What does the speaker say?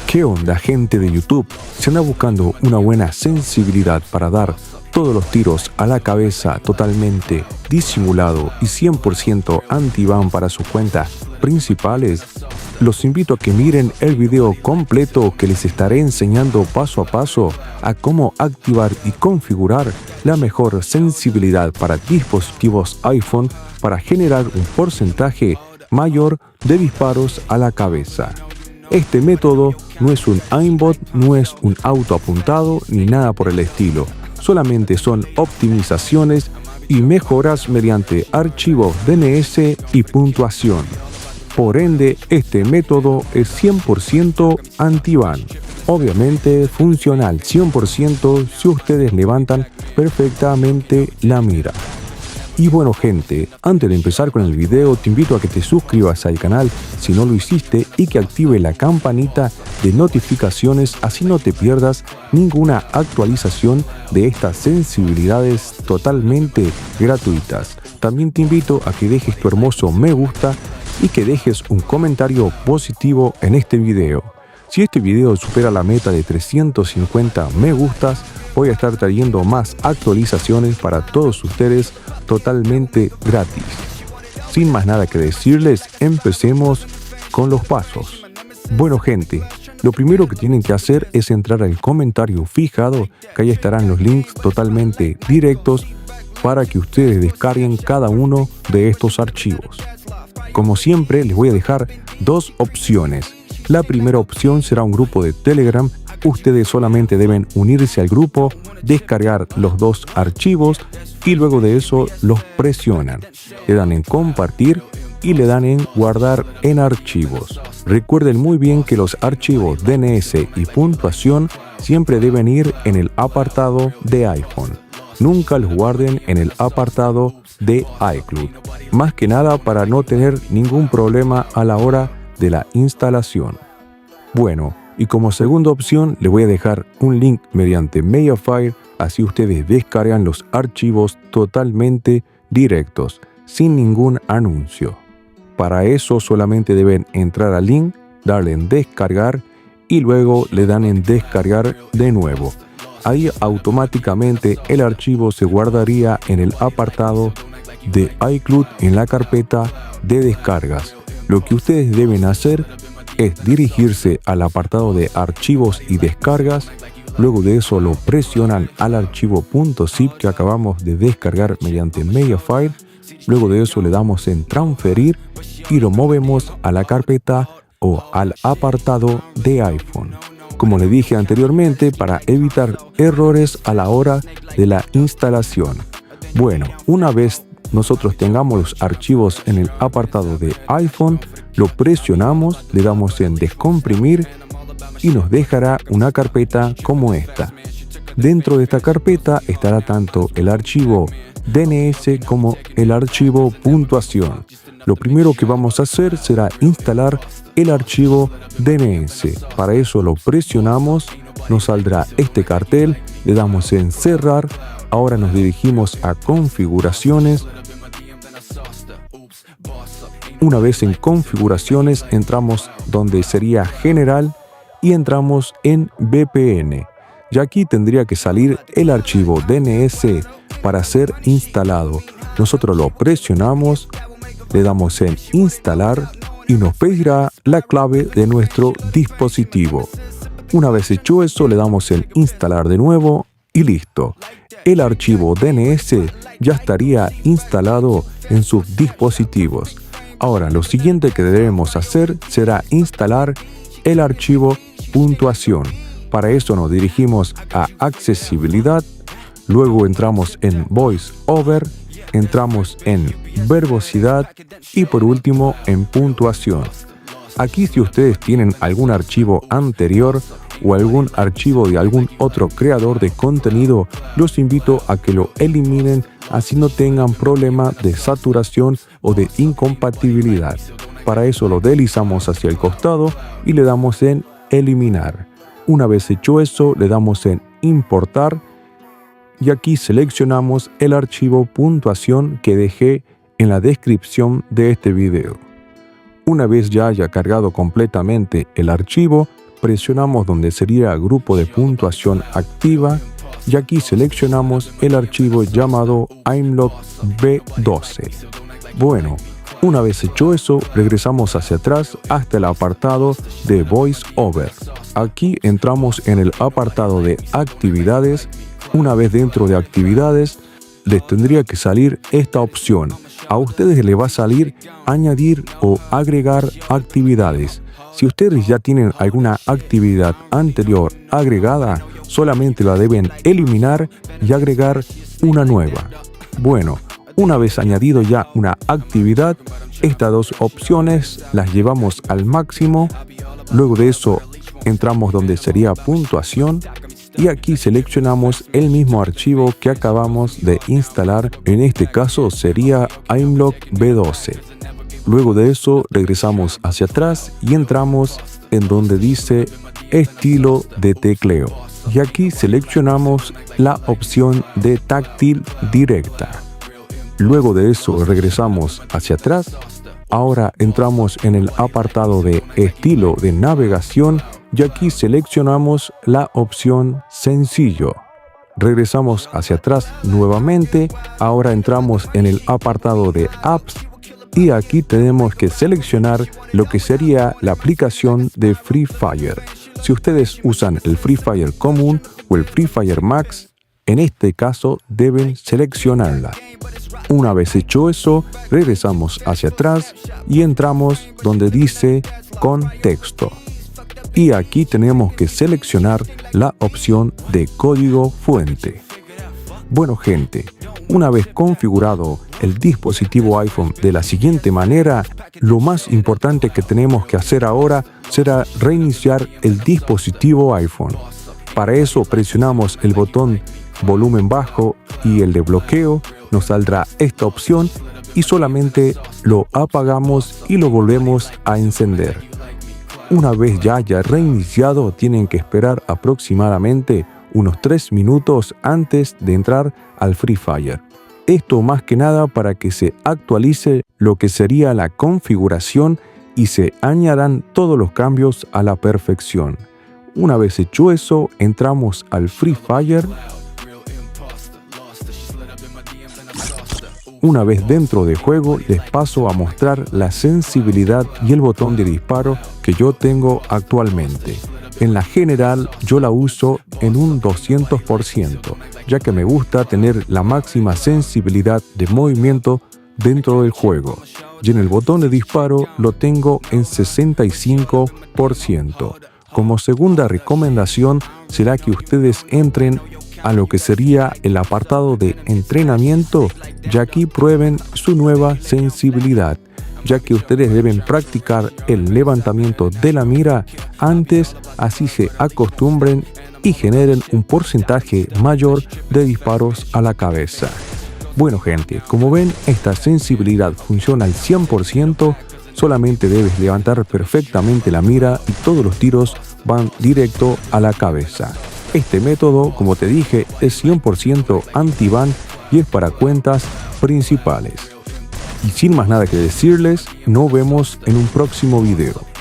¿Qué onda, gente de YouTube? ¿Se anda buscando una buena sensibilidad para dar todos los tiros a la cabeza totalmente disimulado y 100% anti-ban para sus cuentas principales? Los invito a que miren el video completo que les estaré enseñando paso a paso a cómo activar y configurar la mejor sensibilidad para dispositivos iPhone para generar un porcentaje mayor de disparos a la cabeza. Este método no es un aimbot, no es un auto apuntado ni nada por el estilo. Solamente son optimizaciones y mejoras mediante archivos DNS y puntuación. Por ende, este método es 100% anti-ban. Obviamente funcional 100% si ustedes levantan perfectamente la mira. Y bueno, gente, antes de empezar con el video te invito a que te suscribas al canal si no lo hiciste y que active la campanita de notificaciones, así no te pierdas ninguna actualización de estas sensibilidades totalmente gratuitas. También te invito a que dejes tu hermoso me gusta y que dejes un comentario positivo en este video. Si este video supera la meta de 350 me gustas, voy a estar trayendo más actualizaciones para todos ustedes totalmente gratis. Sin más nada que decirles, empecemos con los pasos. Bueno, gente, lo primero que tienen que hacer es entrar al comentario fijado, que ahí estarán los links totalmente directos para que ustedes descarguen cada uno de estos archivos. Como siempre, les voy a dejar dos opciones. La primera opción será un grupo de Telegram. Ustedes solamente deben unirse al grupo, descargar los dos archivos y luego de eso los presionan. Le dan en compartir y le dan en guardar en archivos. Recuerden muy bien que los archivos DNS y puntuación siempre deben ir en el apartado de iPhone. Nunca los guarden en el apartado de iCloud. Más que nada para no tener ningún problema a la hora de la instalación. Bueno, y como segunda opción les voy a dejar un link mediante Mediafire, así ustedes descargan los archivos totalmente directos, sin ningún anuncio. Para eso solamente deben entrar al link, darle en descargar y luego le dan en descargar de nuevo. Ahí automáticamente el archivo se guardaría en el apartado de iCloud en la carpeta de descargas. Lo que ustedes deben hacer es dirigirse al apartado de archivos y descargas. Luego de eso lo presionan al archivo .zip que acabamos de descargar mediante Mediafire. Luego de eso le damos en transferir y lo movemos a la carpeta o al apartado de iPhone. Como le dije anteriormente, para evitar errores a la hora de la instalación. Bueno, una vez nosotros tengamos los archivos en el apartado de iPhone, lo presionamos, le damos en descomprimir y nos dejará una carpeta como esta. Dentro de esta carpeta estará tanto el archivo DNS como el archivo puntuación. Lo primero que vamos a hacer será instalar el archivo DNS. Para eso lo presionamos, nos saldrá este cartel, le damos en cerrar. Ahora nos dirigimos a configuraciones. Una vez en configuraciones entramos donde sería general y entramos en VPN. Y aquí tendría que salir el archivo DNS para ser instalado. Nosotros lo presionamos, le damos en instalar y nos pedirá la clave de nuestro dispositivo. Una vez hecho eso, le damos en instalar de nuevo y listo. El archivo DNS ya estaría instalado en sus dispositivos. Ahora, lo siguiente que debemos hacer será instalar el archivo puntuación. Para eso nos dirigimos a accesibilidad, luego entramos en voice over, entramos en verbosidad y por último en puntuación. Aquí, si ustedes tienen algún archivo anterior o algún archivo de algún otro creador de contenido, los invito a que lo eliminen, así no tengan problema de saturación o de incompatibilidad. Para eso lo deslizamos hacia el costado y le damos en eliminar. Una vez hecho eso, le damos en importar y aquí seleccionamos el archivo puntuación que dejé en la descripción de este video. Una vez ya haya cargado completamente el archivo, presionamos donde sería grupo de puntuación activa y aquí seleccionamos el archivo llamado imlock B12. Bueno, una vez hecho eso, regresamos hacia atrás hasta el apartado de VoiceOver. Aquí entramos en el apartado de actividades. Una vez dentro de actividades, les tendría que salir esta opción. A ustedes les va a salir añadir o agregar actividades. Si ustedes ya tienen alguna actividad anterior agregada, solamente la deben eliminar y agregar una nueva. Bueno, una vez añadido ya una actividad, estas dos opciones las llevamos al máximo. Luego de eso entramos donde sería puntuación y aquí seleccionamos el mismo archivo que acabamos de instalar. En este caso sería imlock B12. Luego de eso regresamos hacia atrás y entramos en donde dice estilo de tecleo. Y aquí seleccionamos la opción de táctil directa. Luego de eso regresamos hacia atrás. Ahora entramos en el apartado de estilo de navegación y aquí seleccionamos la opción sencillo. Regresamos hacia atrás nuevamente. Ahora entramos en el apartado de apps y aquí tenemos que seleccionar lo que sería la aplicación de Free Fire. Si ustedes usan el Free Fire común o el Free Fire Max, en este caso deben seleccionarla. Una vez hecho eso, regresamos hacia atrás y entramos donde dice contexto. Y aquí tenemos que seleccionar la opción de código fuente. Bueno gente, una vez configurado el dispositivo iPhone de la siguiente manera, lo más importante que tenemos que hacer ahora será reiniciar el dispositivo iPhone. Para eso presionamos el botón volumen bajo y el de bloqueo, nos saldrá esta opción y solamente lo apagamos y lo volvemos a encender. Una vez ya haya reiniciado, tienen que esperar aproximadamente unos 3 minutos antes de entrar al Free Fire. Esto más que nada para que se actualice lo que sería la configuración y se añadan todos los cambios a la perfección. Una vez hecho eso, entramos al Free Fire. Una vez dentro del juego, les paso a mostrar la sensibilidad y el botón de disparo que yo tengo actualmente. En la general, yo la uso en un 200%, ya que me gusta tener la máxima sensibilidad de movimiento dentro del juego. Y en el botón de disparo lo tengo en 65%. Como segunda recomendación será que ustedes entren a lo que sería el apartado de entrenamiento y aquí prueben su nueva sensibilidad, ya que ustedes deben practicar el levantamiento de la mira antes, así se acostumbren y generen un porcentaje mayor de disparos a la cabeza. Bueno gente, como ven, esta sensibilidad funciona al 100%, solamente debes levantar perfectamente la mira y todos los tiros van directo a la cabeza. Este método, como te dije, es 100% anti-ban y es para cuentas principales. Y sin más nada que decirles, nos vemos en un próximo video.